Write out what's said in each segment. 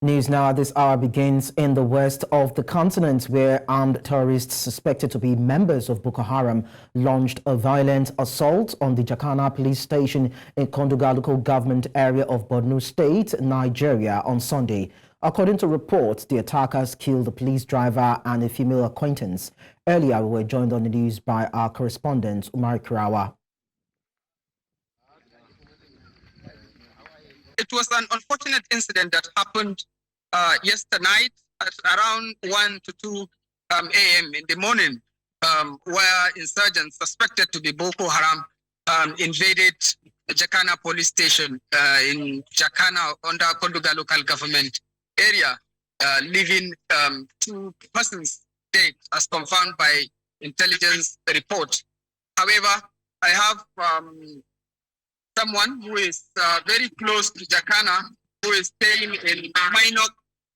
News now at this hour begins in the west of the continent, where armed terrorists suspected to be members of Boko Haram launched a violent assault on the Jakana Police Station in Konduga local government area of Borno State, Nigeria on Sunday. According to reports, the attackers killed the police driver and a female acquaintance. Earlier, we were joined on the news by our correspondent, Umar Kirawa. It was an unfortunate incident that happened yesterday night at around 1 to 2 a.m. in the morning, where insurgents suspected to be Boko Haram invaded Jakana Police Station in Jakana under Konduga local government area, leaving 2 persons dead as confirmed by intelligence report. However, I have someone who is very close to Jakana, who is staying in Mainok.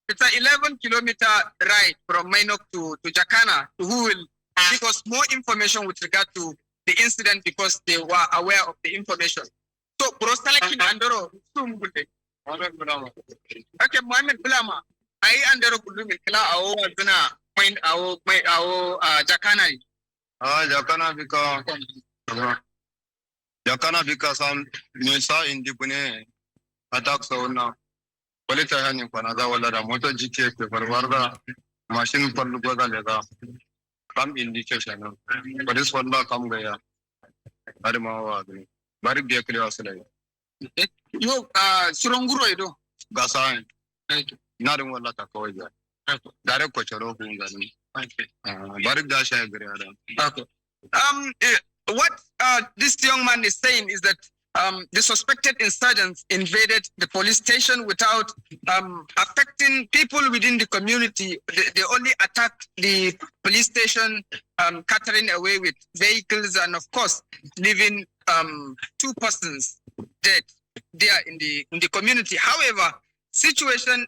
It's an 11-kilometer ride from Mainok to Jakana, who will give us more information with regard to the incident because they were aware of the information. So, Brostalaki Andoro, okay, Mohammed Bulama, I Andoro Kudumi Kila Ao Zuna point Ao Jakana. Jakana because some Nisa in Dipune attacks on Polita Hani Panaza Wala Moto GK Varda machine for Lugoda Lega come indication. But this one come there. Adema very dearly. You Surunguro Edo Gasan. Not in one letter for you. Direct Coachero. Very Dasha. Okay. What this young man is saying is that the suspected insurgents invaded the police station without affecting people within the community. They only attacked the police station, catering away with vehicles and, of course, leaving 2 persons dead there in the community. However, situation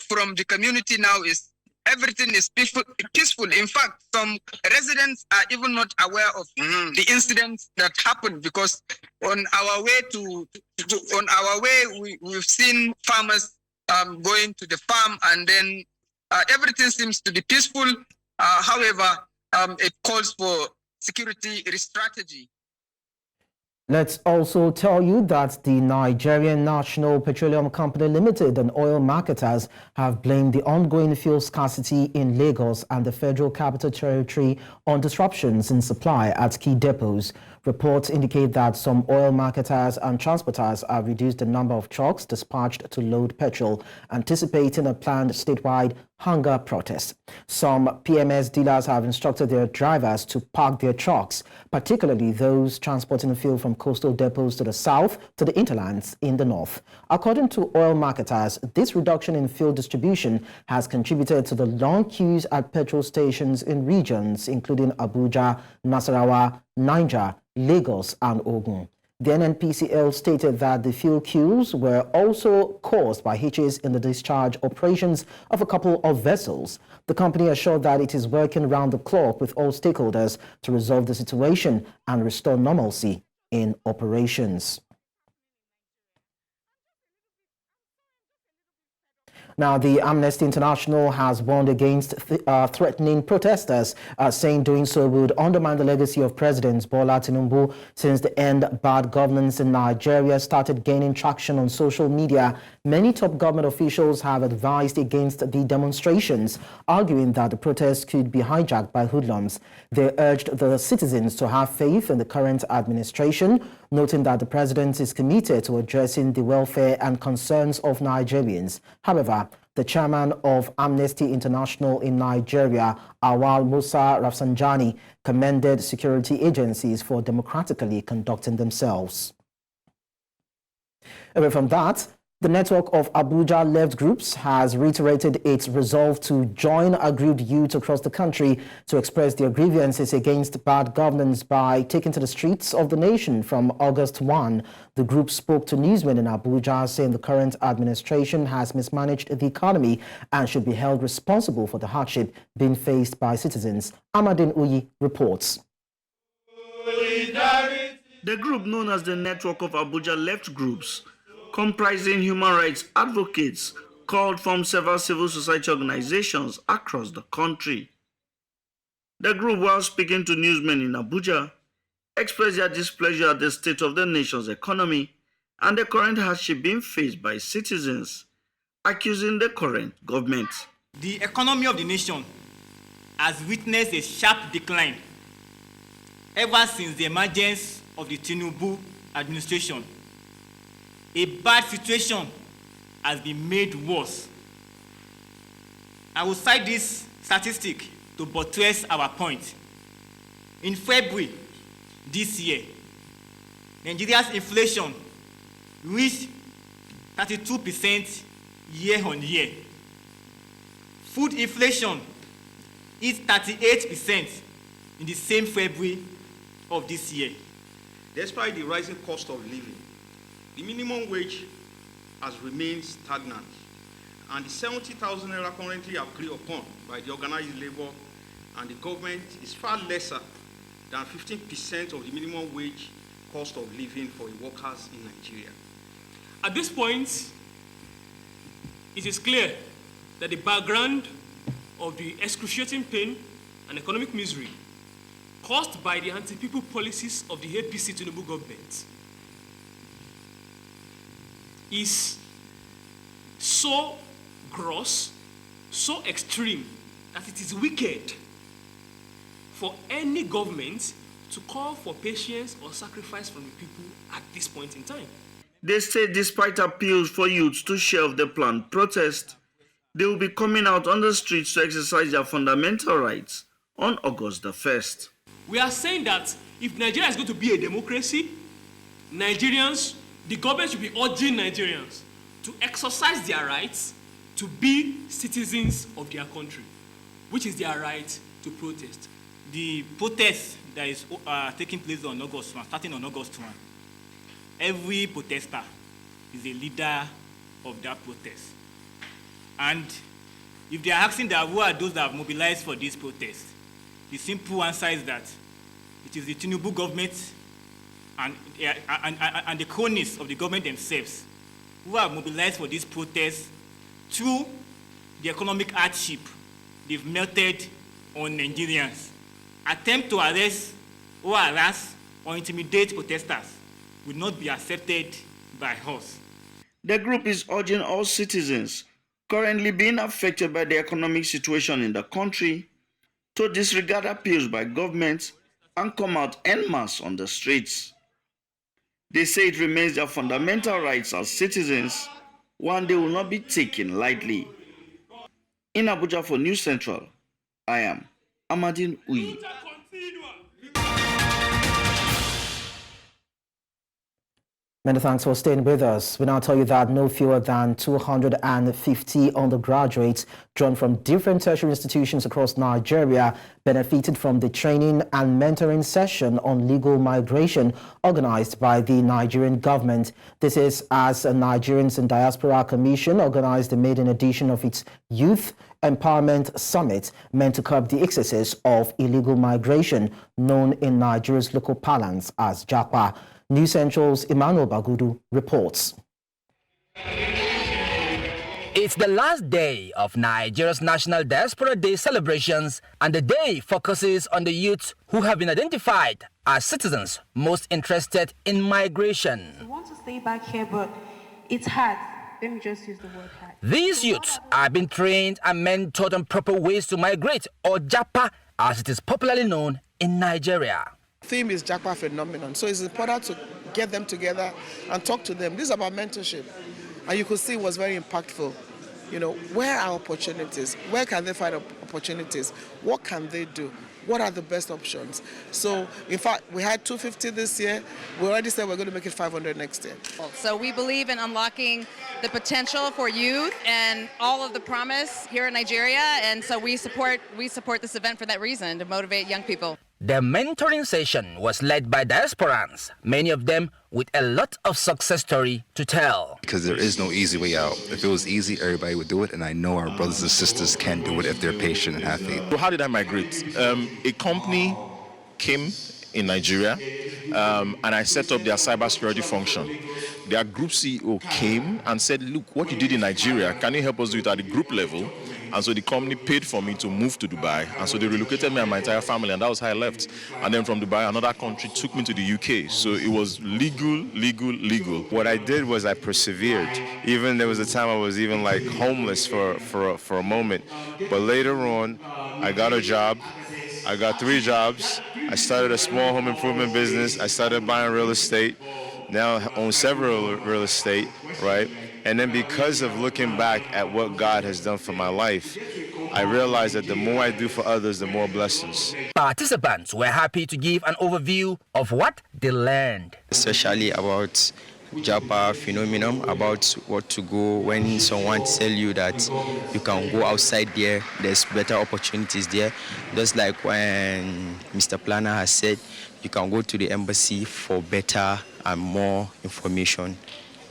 from the community now is everything is peaceful. In fact, some residents are even not aware of the incidents that happened because on our way we've seen farmers going to the farm, and then everything seems to be peaceful. However, it calls for security strategy. Let's also tell you that the Nigerian National Petroleum Company Limited and oil marketers have blamed the ongoing fuel scarcity in Lagos and the Federal Capital Territory on disruptions in supply at key depots. Reports indicate that some oil marketers and transporters have reduced the number of trucks dispatched to load petrol, anticipating a planned statewide hunger protest. Some PMS dealers have instructed their drivers to park their trucks, particularly those transporting fuel from coastal depots to the south to the hinterlands in the north. According to oil marketers, this reduction in fuel distribution has contributed to the long queues at petrol stations in regions including Abuja, Nasarawa, Niger, Lagos and Ogun. The NNPCL stated that the fuel queues were also caused by hitches in the discharge operations of a couple of vessels. The company assured that it is working round the clock with all stakeholders to resolve the situation and restore normalcy in operations. Now, the Amnesty International has warned against threatening protesters, saying doing so would undermine the legacy of President Bola Tinubu. Since the end bad governance in Nigeria started gaining traction on social media, many top government officials have advised against the demonstrations, arguing that the protests could be hijacked by hoodlums. They urged the citizens to have faith in the current administration, noting that the president is committed to addressing the welfare and concerns of Nigerians. However, the chairman of Amnesty International in Nigeria, Awal Musa Rafsanjani, commended security agencies for democratically conducting themselves. Away from that, the network of Abuja left groups has reiterated its resolve to join aggrieved youth across the country to express their grievances against bad governance by taking to the streets of the nation from August 1. The group spoke to newsmen in Abuja, saying the current administration has mismanaged the economy and should be held responsible for the hardship being faced by citizens. Amadin Uyi reports. The group known as the Network of Abuja Left Groups, comprising human rights advocates, called from several civil society organizations across the country. The group, while speaking to newsmen in Abuja, expressed their displeasure at the state of the nation's economy and the current hardship being faced by citizens, accusing the current government. The economy of the nation has witnessed a sharp decline ever since the emergence of the Tinubu administration. A bad situation has been made worse. I will cite this statistic to buttress our point. In February this year, Nigeria's inflation reached 32% year-on-year. Food inflation is 38% in the same February of this year. Despite the rising cost of living, the minimum wage has remained stagnant, and the 70,000 naira currently agreed upon by the organized labor and the government is far lesser than 15% of the minimum wage cost of living for workers in Nigeria. At this point, it is clear that the background of the excruciating pain and economic misery caused by the anti-people policies of the APC Tinubu government is so gross, so extreme, that it is wicked for any government to call for patience or sacrifice from the people at this point in time. They say despite appeals for youths to shelve the planned protest, they will be coming out on the streets to exercise their fundamental rights on August the 1st. We are saying that if Nigeria is going to be a democracy, Nigerians, the government should be urging Nigerians to exercise their rights to be citizens of their country, which is their right to protest. The protest that is taking place on August 1, starting on August 1, every protester is a leader of that protest. And if they are asking that who are those that have mobilized for this protest, the simple answer is that it is the Tinubu government and the cronies of the government themselves who have mobilized for this protest through the economic hardship they've melted on Nigerians. Attempt to arrest or harass or intimidate protesters will not be accepted by us. The group is urging all citizens currently being affected by the economic situation in the country to disregard appeals by governments and come out en masse on the streets. They say it remains their fundamental rights as citizens, one they will not be taken lightly. In Abuja for News Central, I am Amadine Uyi. Many thanks for staying with us. We now tell you that no fewer than 250 undergraduates drawn from different tertiary institutions across Nigeria benefited from the training and mentoring session on legal migration organized by the Nigerian government. This is as a Nigerians in Diaspora Commission organized the maiden edition of its Youth Empowerment Summit meant to curb the excesses of illegal migration, known in Nigeria's local parlance as Japa. News Central's Emmanuel Bagudu reports. It's the last day of Nigeria's National Diaspora Day celebrations, and the day focuses on the youths who have been identified as citizens most interested in migration. I want to stay back here, but it's hard. Let me just use the word hard. These youths are being trained and mentored on proper ways to migrate, or Japa, as it is popularly known in Nigeria. Theme is Japa phenomenon, so it's important to get them together and talk to them. This is about mentorship, and you could see it was very impactful. You know, where are opportunities? Where can they find opportunities? What can they do? What are the best options? So, in fact, we had 250 this year. We already said we're going to make it 500 next year. So we believe in unlocking the potential for youth and all of the promise here in Nigeria, and so we support this event for that reason, to motivate young people. The mentoring session was led by diasporans, many of them with a lot of success story to tell. Because there is no easy way out. If it was easy, everybody would do it, and I know our brothers and sisters can do it if they're patient and have faith. So how did I migrate? A company came in Nigeria, and I set up their cybersecurity function. Their group CEO came and said, look, what you did in Nigeria, can you help us do it at the group level? And so the company paid for me to move to Dubai. And so they relocated me and my entire family, and that was how I left. And then from Dubai, another country took me to the UK. So it was legal. What I did was I persevered. Even there was a time I was even like homeless for a moment. But later on, I got a job. I got 3 jobs. I started a small home improvement business. I started buying real estate. Now I own several real estate, right? And then because of looking back at what God has done for my life, I realized that the more I do for others, the more blessings. Participants were happy to give an overview of what they learned. Especially about Japa phenomenon, about what to go when someone tell you that you can go outside there, there's better opportunities there. Just like when Mr. Planner has said, you can go to the embassy for better and more information.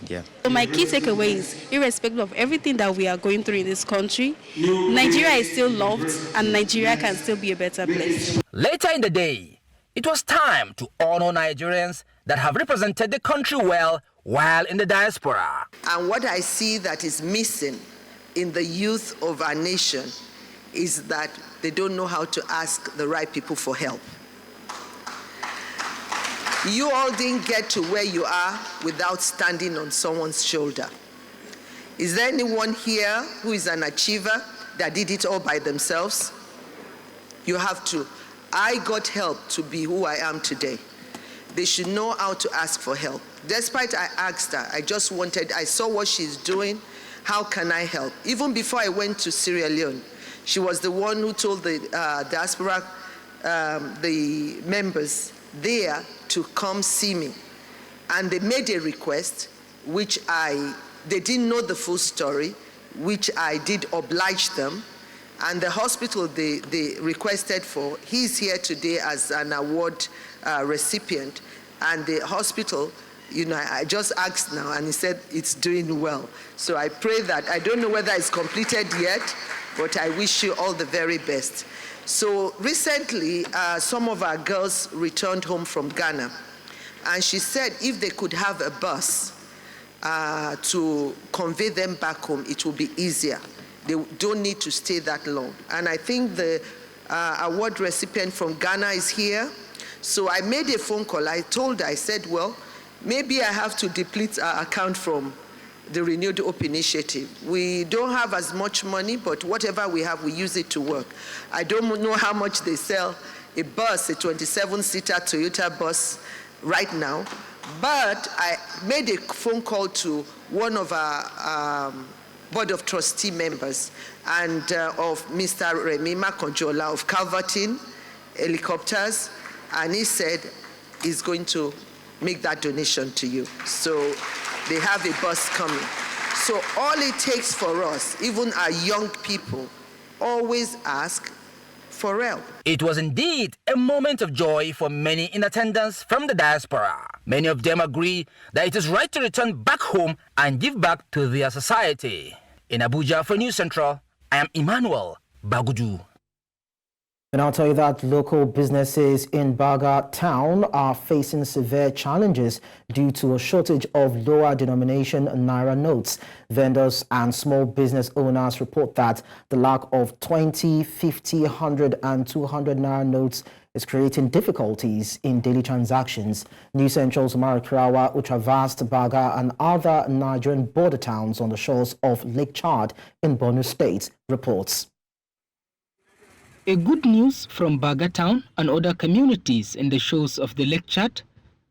Yeah. So my key takeaway is, irrespective of everything that we are going through in this country, Nigeria is still loved and Nigeria can still be a better place. Later in the day, it was time to honor Nigerians that have represented the country well while in the diaspora. And what I see that is missing in the youth of our nation is that they don't know how to ask the right people for help. You all didn't get to where you are without standing on someone's shoulder. Is there anyone here who is an achiever that did it all by themselves? You have to. I got help to be who I am today. They should know how to ask for help. Despite I asked her, I saw what she's doing, how can I help? Even before I went to Sierra Leone, she was the one who told the diaspora, the members there to come see me. And they made a request, which they didn't know the full story, which I did oblige them. And the hospital they requested for, he's here today as an award recipient. And the hospital, I just asked now, and he said it's doing well. So I pray that, I don't know whether it's completed yet, but I wish you all the very best. So recently, some of our girls returned home from Ghana, and she said if they could have a bus to convey them back home, it will be easier. They don't need to stay that long. And I think the award recipient from Ghana is here. So I made a phone call. I told her, I said, well, maybe I have to deplete our account from the Renewed Hope Initiative. We don't have as much money, but whatever we have, we use it to work. I don't know how much they sell a bus, a 27-seater Toyota bus right now, but I made a phone call to one of our Board of Trustee members and of Mr. Remy Makonjola of Calverton Helicopters, and he said he's going to make that donation to you. So they have a bus coming. So all it takes for us, even our young people, always ask for help. It was indeed a moment of joy for many in attendance from the diaspora. Many of them agree that it is right to return back home and give back to their society. In Abuja for News Central, I am Emmanuel Bagudu. And I'll tell you that local businesses in Baga town are facing severe challenges due to a shortage of lower denomination Naira notes. Vendors and small business owners report that the lack of 20, 50, 100 and 200 Naira notes is creating difficulties in daily transactions. News Central's Umar Kirawa, who traversed Baga and other Nigerian border towns on the shores of Lake Chad in Borno State, reports. A good news from Baga town and other communities in the shores of the Lake Chad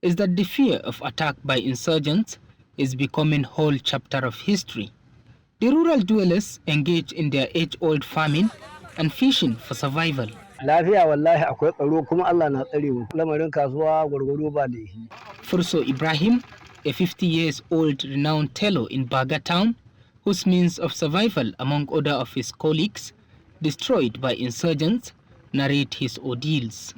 is that the fear of attack by insurgents is becoming a whole chapter of history. The rural dwellers engage in their age-old farming and fishing for survival. Furso Ibrahim, a 50-year-old renowned tailor in Baga town, whose means of survival, among other of his colleagues, destroyed by insurgents, narrate his ordeals.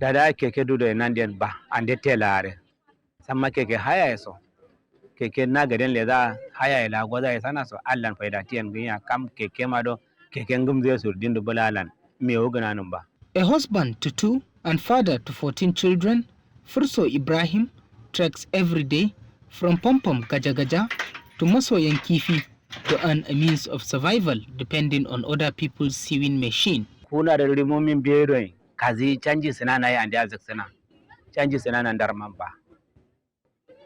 dada keke dudo nandian ba ande telare samma keke haya so keke na gaden leza haya ila goza sana so allan faida tiyan gunya kam keke mado keke ngum zai sur dindu bulalan me ogana nan ba. A husband to 2 and father to 14 children, Furso Ibrahim treks every day from Pompom Gajagaja to Masoyan Kifi to earn a means of survival depending on other people's sewing machine. Kuna da rimomin biyar kazi canji sinana ya andi azak sana canji sinana ndar mamba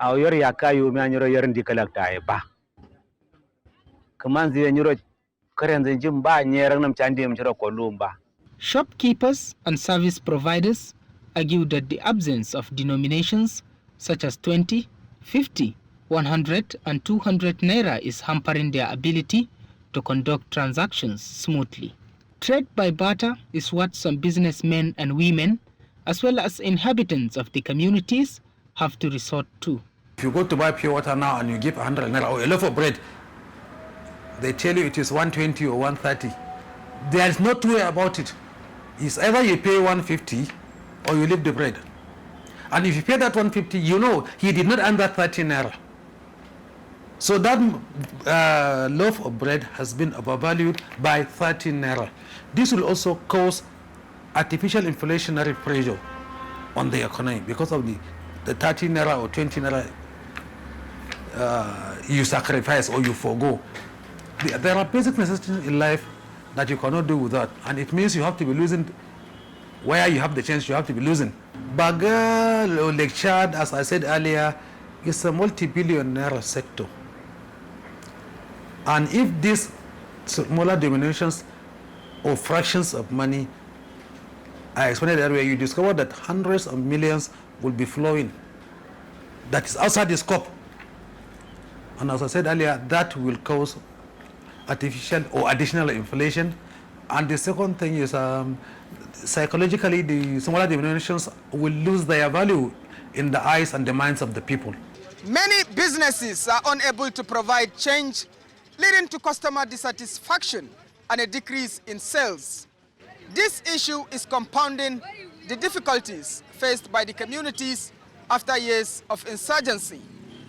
a yor yakayu mi anyoro yor ndikalakta e ba kaman zai nyoro karen zanjin ba nyerang nam candi mchoro kolumba. Shopkeepers and service providers argue that the absence of denominations such as 20, 50, 100 and 200 naira is hampering their ability to conduct transactions smoothly. Trade by barter is what some businessmen and women, as well as inhabitants of the communities, have to resort to. If you go to buy pure water now and you give 100 naira or a loaf of bread, they tell you it is 120 or 130. There is no two way about it. It's either you pay 150 or you leave the bread. And if you pay that 150, you know he did not earn that 30 naira. So that loaf of bread has been overvalued by 30 naira. This will also cause artificial inflationary pressure on the economy because of the 30 naira or 20 naira you sacrifice or you forgo. There are basic necessities in life that you cannot do without, and it means you have to be losing where you have the chance. You have to be losing. Baga or Lake Chad, as I said earlier, is a multi-billion-naira sector, and if these smaller denominations or fractions of money are expanded that way, you discover that hundreds of millions will be flowing. That is outside the scope, and as I said earlier, that will cause artificial or additional inflation. And the second thing is psychologically the smaller denominations will lose their value in the eyes and the minds of the people. Many businesses are unable to provide change, leading to customer dissatisfaction and a decrease in sales. This issue is compounding the difficulties faced by the communities after years of insurgency,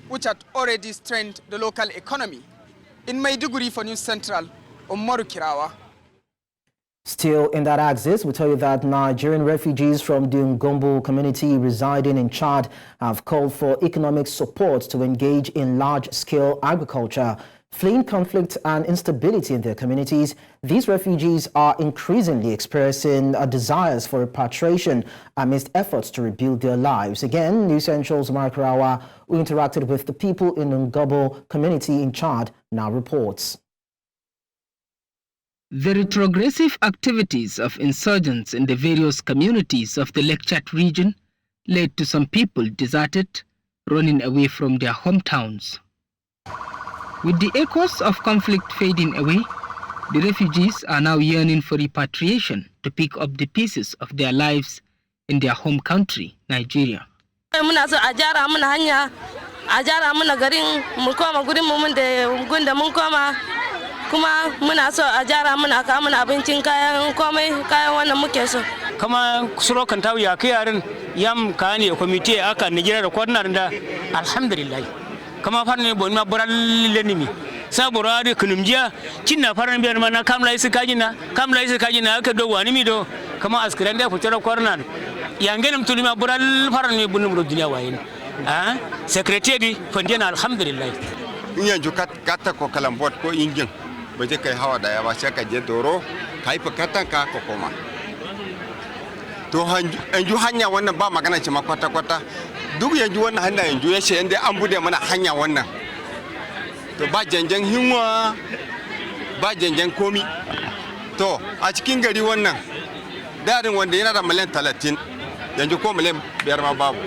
which had already strained the local economy. In Maiduguri for News Central, Umaru Kirawa. Still in that axis, we tell you that Nigerian refugees from the Ngombo community residing in Chad have called for economic support to engage in large-scale agriculture. Fleeing conflict and instability in their communities, these refugees are increasingly expressing desires for repatriation amidst efforts to rebuild their lives. Again, News Central's Umaru Kirawa, who interacted with the people in the Ngombo community in Chad, now reports. The retrogressive activities of insurgents in the various communities of the Lake Chad region led to some people deserted, running away from their hometowns. With the echoes of conflict fading away, the refugees are now yearning for repatriation to pick up the pieces of their lives in their home country, Nigeria. Kuma muna so a jara muna ka muna abincin kayan komai kayan wannan muke so kama suro kan tawo ya kai yaran yam kani committee aka Nigeria da kwarnar da alhamdulillah kama farne bon ma bural lenimi sabura da kunumjiya cinna faran biyar mana kamla isi kajina aka do wani mi do kama askiran da fitar kwarnar yangenum tulima bural faran ne bunum duniya wayin secretary fandina alhamdulillah yanzu kata ko kalambot ko ingin baje kai hawa da ya ba sai ka je doro kai fakatan ka ko koma to yanzu hanya wannan ba magana ce ma kwata duk yanzu wannan hanya yanzu ya ce inda an bude mana hanya wannan to ba janjan hinwa ba janjan komi to a cikin gari wannan darin wanda yana da miliyan 30 yanzu ko miliyan 5 ma babu.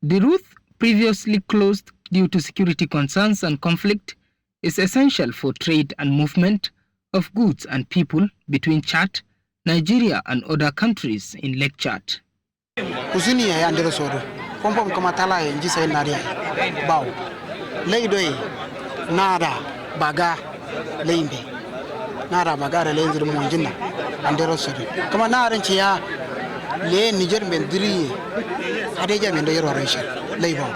The route previously closed due to security concerns and conflict is essential for trade and movement of goods and people between Chad, Nigeria and other countries in Lake Chad. Kusini ya ndero sodo. Pompom kama tala ya njisa ya naria. Bao. Leidoi. Nara. Baga. Leimbe. Nara baga leindiri mwanjina. Ndero sodo. Kama nara nchi ya le Niger men diri adeja men da yaro rashin laiba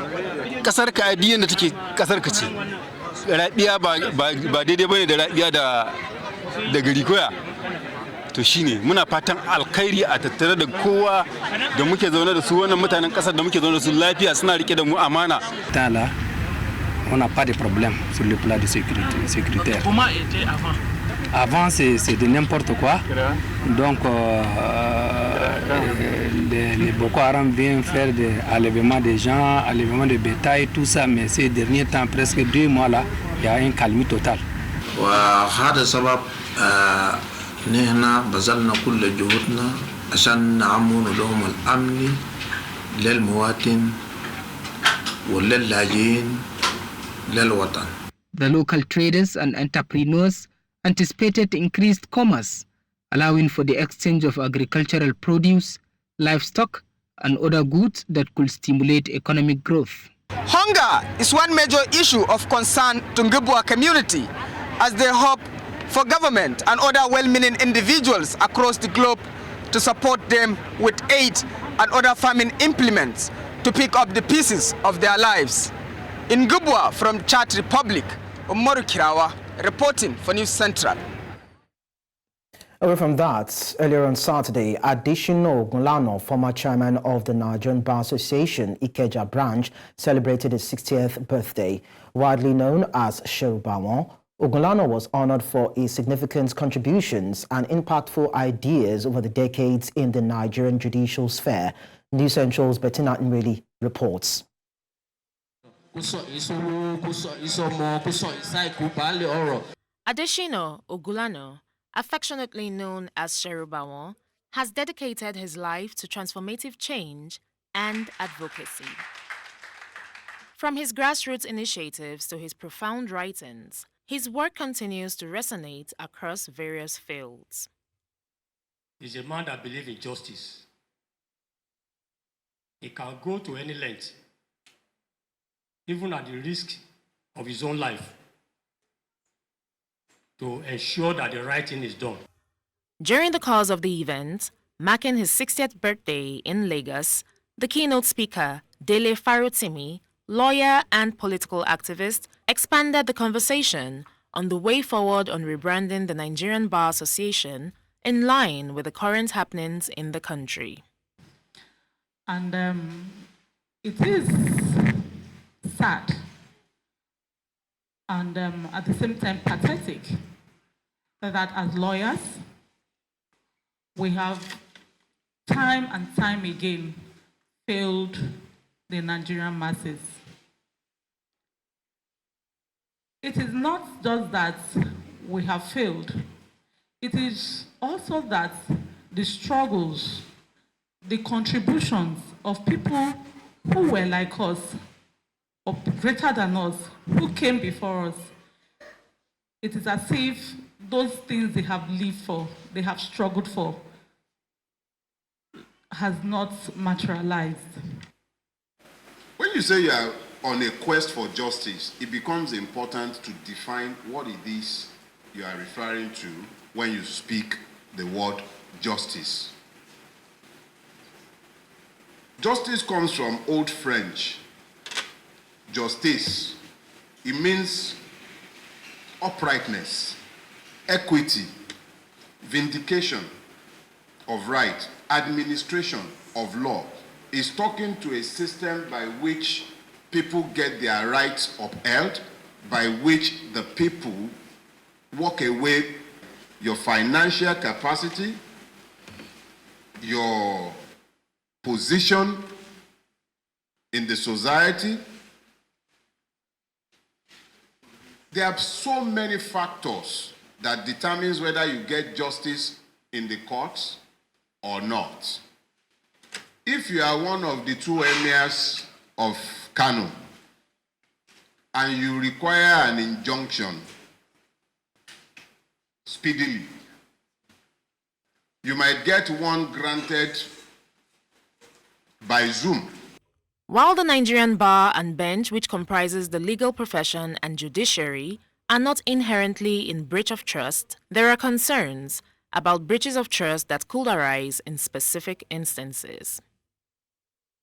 kasar ka adiyan da take kasar ka ce rabiya ba daidai bane da rabiya da gari koya to shine muna fatan alkhairi a tattare da kowa da muke zaune da su wannan mutanen kasar da muke zaune da su lafiya suna rike da mu amana tala on n'a pas de problème sur le plan de sécuritaire. Comment était avant? Avant, c'est de n'importe quoi. Donc, les Boko Haram viennent faire des enlèvements des gens, enlèvements de bétail, tout ça. Mais ces derniers temps, presque 2 mois là, il y a un calme total. وهذا سبب نحن بذلنا كل جهودنا عشان نعمل لهم الأمن للمواطن وللاجئين. The local traders and entrepreneurs anticipated increased commerce, allowing for the exchange of agricultural produce, livestock, and other goods that could stimulate economic growth. Hunger is one major issue of concern to Ngubwa community, as they hope for government and other well-meaning individuals across the globe to support them with aid and other farming implements to pick up the pieces of their lives. In Gubwa from Chad Republic, Umaru Kirawa reporting for News Central. Away from that, earlier on Saturday, Additional Ogunlano, former chairman of the Nigerian Bar Association, Ikeja branch, celebrated his 60th birthday. Widely known as Sherubawon, Ogunlano was honored for his significant contributions and impactful ideas over the decades in the Nigerian judicial sphere. News Central's Bettina Nweli reports. Adeshino Ogunlano, affectionately known as Sherubawon, has dedicated his life to transformative change and advocacy. From his grassroots initiatives to his profound writings, his work continues to resonate across various fields. He's a man that believes in justice. He can go to any length, even at the risk of his own life, to ensure that the right thing is done. During the course of the event, marking his 60th birthday in Lagos, the keynote speaker, Dele Farotimi, lawyer and political activist, expanded the conversation on the way forward on rebranding the Nigerian Bar Association in line with the current happenings in the country. And it is sad and at the same time pathetic that as lawyers, we have time and time again failed the Nigerian masses. It is not just that we have failed, it is also that the struggles, the contributions of people who were like us, or greater than us, who came before us, it is as if those things they have lived for, they have struggled for, has not materialized. When you say you are on a quest for justice, it becomes important to define what it is you are referring to when you speak the word justice. Justice comes from Old French, justice. It means uprightness, equity, vindication of right, administration of law. Is talking to a system by which people get their rights upheld, by which the people walk away your financial capacity, your position in the society. There are so many factors that determines whether you get justice in the courts or not. If you are one of the two emirs of Kano and you require an injunction speedily, you might get one granted by Zoom. While the Nigerian Bar and Bench, which comprises the legal profession and judiciary, are not inherently in breach of trust, there are concerns about breaches of trust that could arise in specific instances.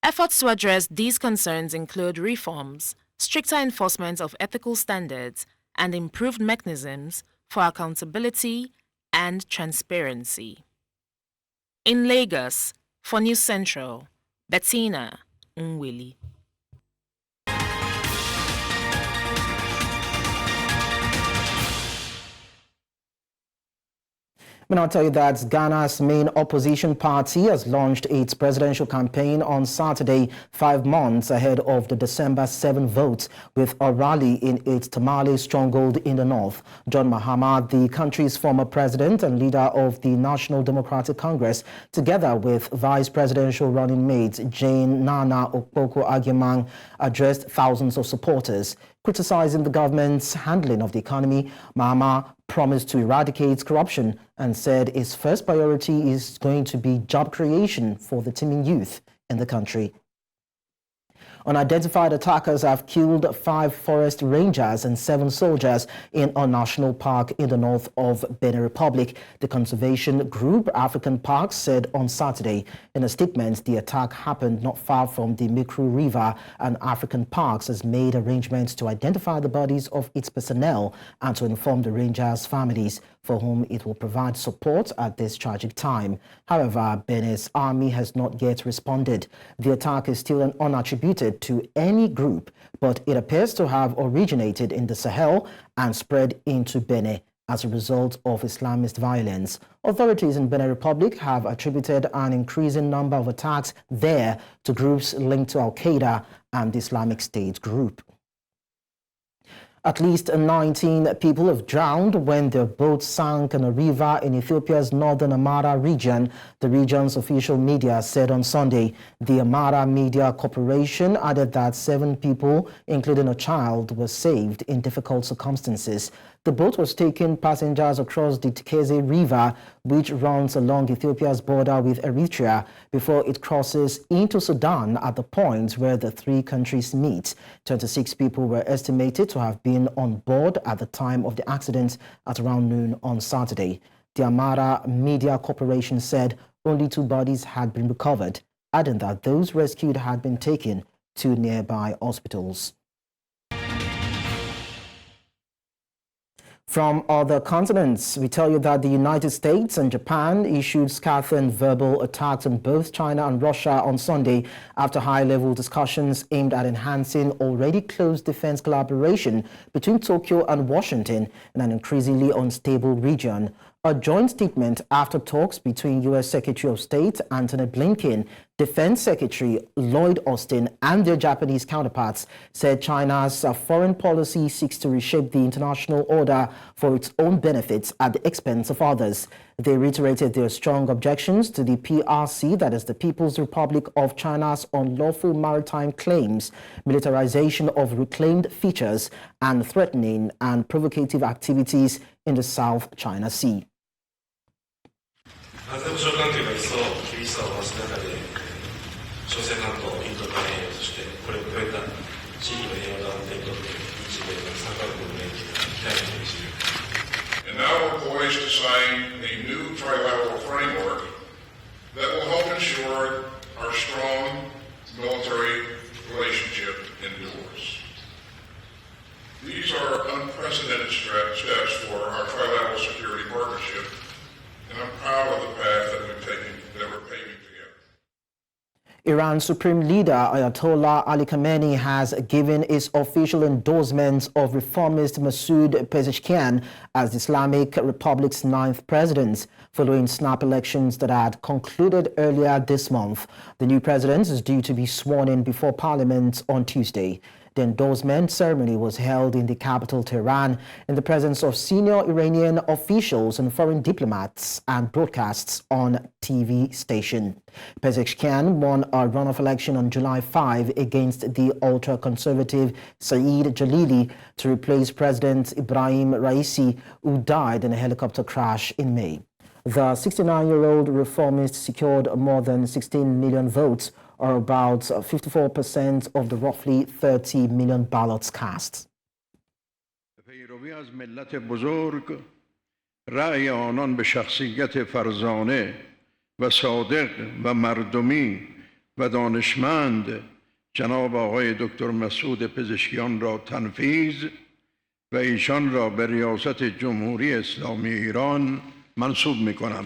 Efforts to address these concerns include reforms, stricter enforcement of ethical standards, and improved mechanisms for accountability and transparency. In Lagos, for News Central, Bettina Nwili. But I'll tell you that Ghana's main opposition party has launched its presidential campaign on Saturday, 5 months ahead of the December 7 vote, with a rally in its Tamale stronghold in the north. John Mahama, the country's former president and leader of the National Democratic Congress, together with vice presidential running mate Jane Nana Okpoko-Agyemang, addressed thousands of supporters. Criticizing the government's handling of the economy, Mahama promised to eradicate corruption and said his first priority is going to be job creation for the teeming youth in the country. Unidentified attackers have killed 5 forest rangers and 7 soldiers in a national park in the north of Benin Republic. The conservation group African Parks said on Saturday. In a statement, the attack happened not far from the Mikru River, and African Parks has made arrangements to identify the bodies of its personnel and to inform the rangers' families, for whom it will provide support at this tragic time. However, Benin's army has not yet responded. The attack is still unattributed to any group, but it appears to have originated in the Sahel and spread into Benin as a result of Islamist violence. Authorities in Benin Republic have attributed an increasing number of attacks there to groups linked to Al-Qaeda and the Islamic State group. At least 19 people have drowned when their boat sank in a river in Ethiopia's northern Amara region, the region's official media said on Sunday. The Amara Media Corporation added that 7 people, including a child, were saved in difficult circumstances. The boat was taking passengers across the Tekeze River, which runs along Ethiopia's border with Eritrea, before it crosses into Sudan at the point where the 3 countries meet. 26 people were estimated to have been on board at the time of the accident at around noon on Saturday. The Amara Media Corporation said only 2 bodies had been recovered, adding that those rescued had been taken to nearby hospitals. From other continents, we tell you that the United States and Japan issued scathing verbal attacks on both China and Russia on Sunday after high-level discussions aimed at enhancing already close defense collaboration between Tokyo and Washington in an increasingly unstable region. A joint statement after talks between U.S. Secretary of State Antony Blinken, Defense Secretary Lloyd Austin, and their Japanese counterparts said China's foreign policy seeks to reshape the international order for its own benefits at the expense of others. They reiterated their strong objections to the PRC, that is the People's Republic of China's unlawful maritime claims, militarization of reclaimed features, and threatening and provocative activities in the South China Sea. 安全保障関係が一層厳しさを増す中で、朝鮮半島、インド太平洋、そしてこれを超えた地域の平和と安定にとって日米の3カ国の連携が期待できる。And now we're poised to sign a new trilateral framework that will help ensure our strong military relationship endures. These are unprecedented steps for our trilateral security partnership. And I'm proud of the path that we're paving together. Iran's Supreme Leader Ayatollah Ali Khamenei has given his official endorsement of reformist Masoud Pezeshkian as the Islamic Republic's 9th president, following snap elections that had concluded earlier this month. The new president is due to be sworn in before Parliament on Tuesday. The endorsement ceremony was held in the capital, Tehran, in the presence of senior Iranian officials and foreign diplomats, and broadcasts on TV station. Pezeshkian won a runoff election on July 5 against the ultra-conservative Saeed Jalili to replace President Ibrahim Raisi, who died in a helicopter crash in May. The 69-year-old reformist secured more than 16 million votes, or about 54% of the roughly 30 million ballots cast. رأی آنان به شخصیت فرزانه و صادق و مردمی و دانشمند جناب آقای دکتر مسعود پزشکیان را تنفیذ و ایشان را به ریاست جمهوری اسلامی ایران منصوب می‌کنم.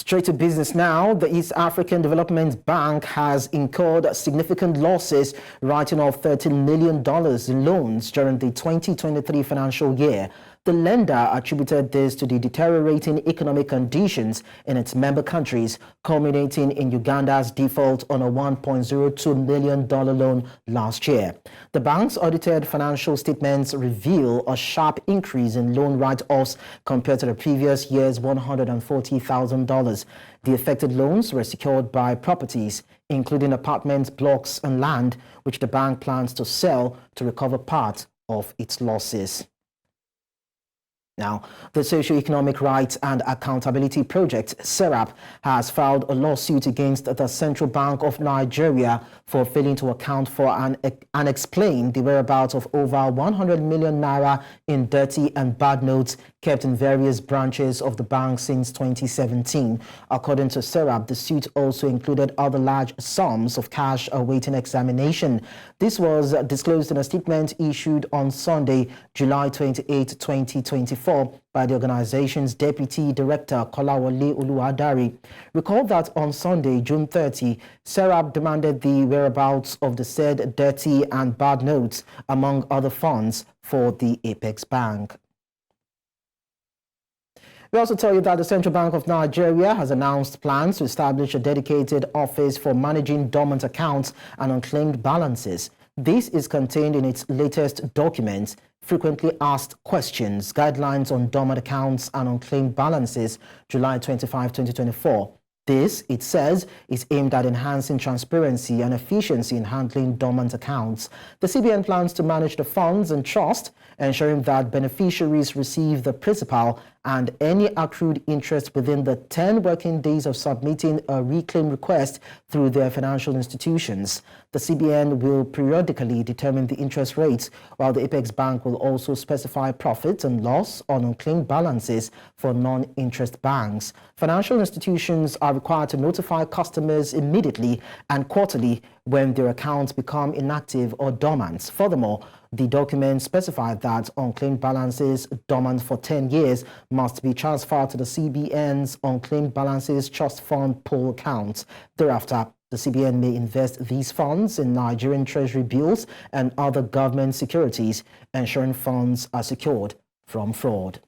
Straight to business now. The East African Development Bank has incurred significant losses, writing off $13 million in loans during the 2023 financial year. The lender attributed this to the deteriorating economic conditions in its member countries, culminating in Uganda's default on a $1.02 million loan last year. The bank's audited financial statements reveal a sharp increase in loan write-offs compared to the previous year's $140,000. The affected loans were secured by properties, including apartments, blocks, and land, which the bank plans to sell to recover part of its losses. Now, the Socio-Economic Rights and Accountability Project, SARAP, has filed a lawsuit against the Central Bank of Nigeria for failing to account for and explain the whereabouts of over 100 million naira in dirty and bad notes kept in various branches of the bank since 2017. According to SARAP, the suit also included other large sums of cash awaiting examination. This was disclosed in a statement issued on Sunday, July 28, 2024, by the organization's Deputy Director, Kolawole Oluwadari. Recall that on Sunday, June 30, SARAP demanded the whereabouts of the said dirty and bad notes, among other funds, for the Apex Bank. We also tell you that the Central Bank of Nigeria has announced plans to establish a dedicated office for managing dormant accounts and unclaimed balances. This is contained in its latest document, Frequently Asked Questions, Guidelines on Dormant Accounts and Unclaimed Balances, July 25, 2024. This, it says, is aimed at enhancing transparency and efficiency in handling dormant accounts. The CBN plans to manage the funds and trust, ensuring that beneficiaries receive the principal and any accrued interest within the 10 working days of submitting a reclaim request through their financial institutions. The CBN will periodically determine the interest rates, while the Apex Bank will also specify profit and loss on unclaimed balances for non-interest banks. Financial institutions are required to notify customers immediately and quarterly when their accounts become inactive or dormant. Furthermore, the document specified that unclaimed balances dormant for 10 years must be transferred to the CBN's Unclaimed Balances Trust Fund pool account. Thereafter, the CBN may invest these funds in Nigerian treasury bills and other government securities, ensuring funds are secured from fraud.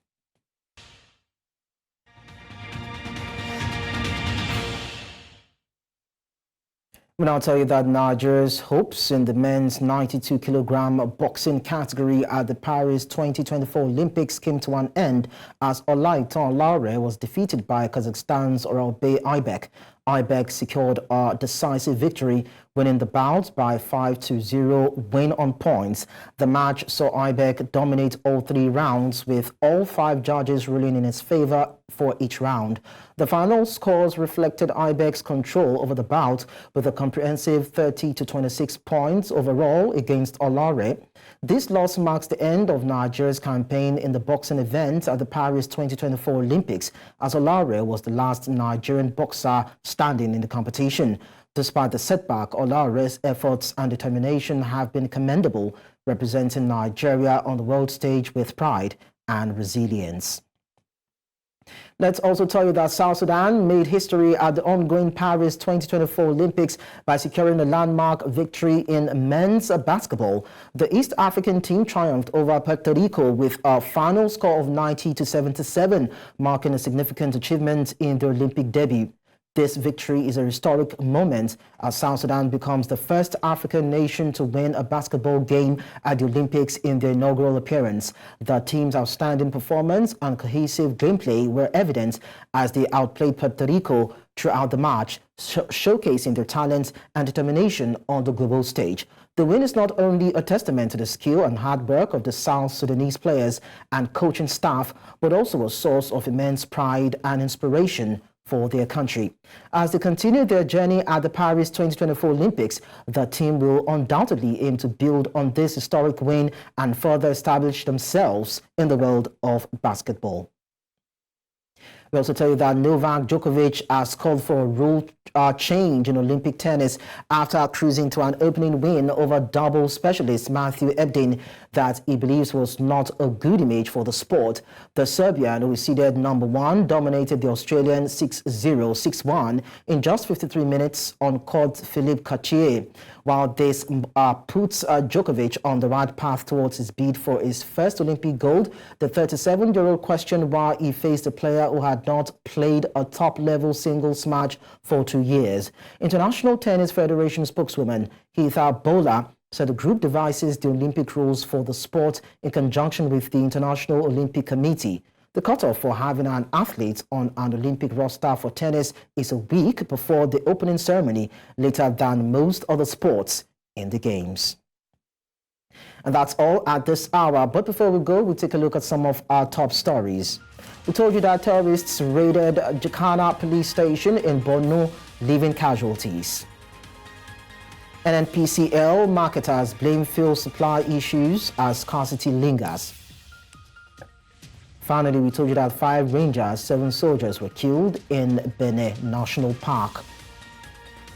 We now tell you that Nigeria's hopes in the men's 92-kilogram boxing category at the Paris 2024 Olympics came to an end as Olaitan Laure was defeated by Kazakhstan's Oralbey Aybek. Aybek secured a decisive victory, winning the bout by 5-0 win on points. The match saw Aybek dominate all 3 rounds, with all 5 judges ruling in his favor for each round. The final scores reflected Aybek's control over the bout, with a comprehensive 30-26 points overall against Olaore. This loss marks the end of Nigeria's campaign in the boxing event at the Paris 2024 Olympics, as Olaore was the last Nigerian boxer standing in the competition. Despite the setback, Olaore's efforts and determination have been commendable, representing Nigeria on the world stage with pride and resilience. Let's also tell you that South Sudan made history at the ongoing Paris 2024 Olympics by securing a landmark victory in men's basketball. The East African team triumphed over Puerto Rico with a final score of 90-77, marking a significant achievement in their Olympic debut. This victory is a historic moment as South Sudan becomes the first African nation to win a basketball game at the Olympics in their inaugural appearance. The team's outstanding performance and cohesive gameplay were evident as they outplayed Puerto Rico throughout the match, showcasing their talent and determination on the global stage. The win is not only a testament to the skill and hard work of the South Sudanese players and coaching staff, but also a source of immense pride and inspiration for their country. As they continue their journey at the Paris 2024 Olympics, the team will undoubtedly aim to build on this historic win and further establish themselves in the world of basketball. We also tell you that Novak Djokovic has called for a rule change in Olympic tennis after cruising to an opening win over double specialist Matthew Ebden that he believes was not a good image for the sport. The Serbian, who is seeded number 1, dominated the Australian 6-0, 6-1 in just 53 minutes on court Philippe Cartier. While this puts Djokovic on the right path towards his bid for his first Olympic gold, the 37-year-old questioned why he faced a player who had not played a top-level singles match for 2 years. International Tennis Federation spokeswoman Adebola said the group devises the Olympic rules for the sport in conjunction with the International Olympic Committee. The cutoff for having an athlete on an Olympic roster for tennis is a week before the opening ceremony, later than most other sports in the Games. And that's all at this hour. But before we go, we'll take a look at some of our top stories. We told you that terrorists raided Jakana Police Station in Borno, leaving casualties. NNPCL marketers blame fuel supply issues as scarcity lingers. Finally, we told you that 5 rangers, 7 soldiers were killed in Benin National Park.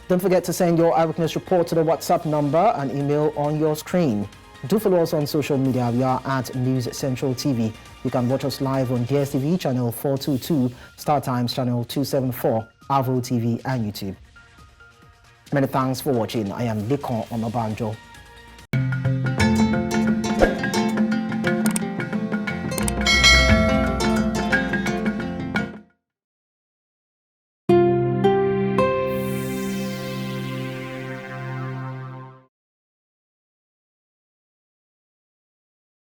Don't forget to send your eyewitness report to the WhatsApp number and email on your screen. Do follow us on social media. We are at News Central TV. You can watch us live on DSTV channel 422, Star Times channel 274, Avo TV and YouTube. Many thanks for watching. I am Likon Onobanjo.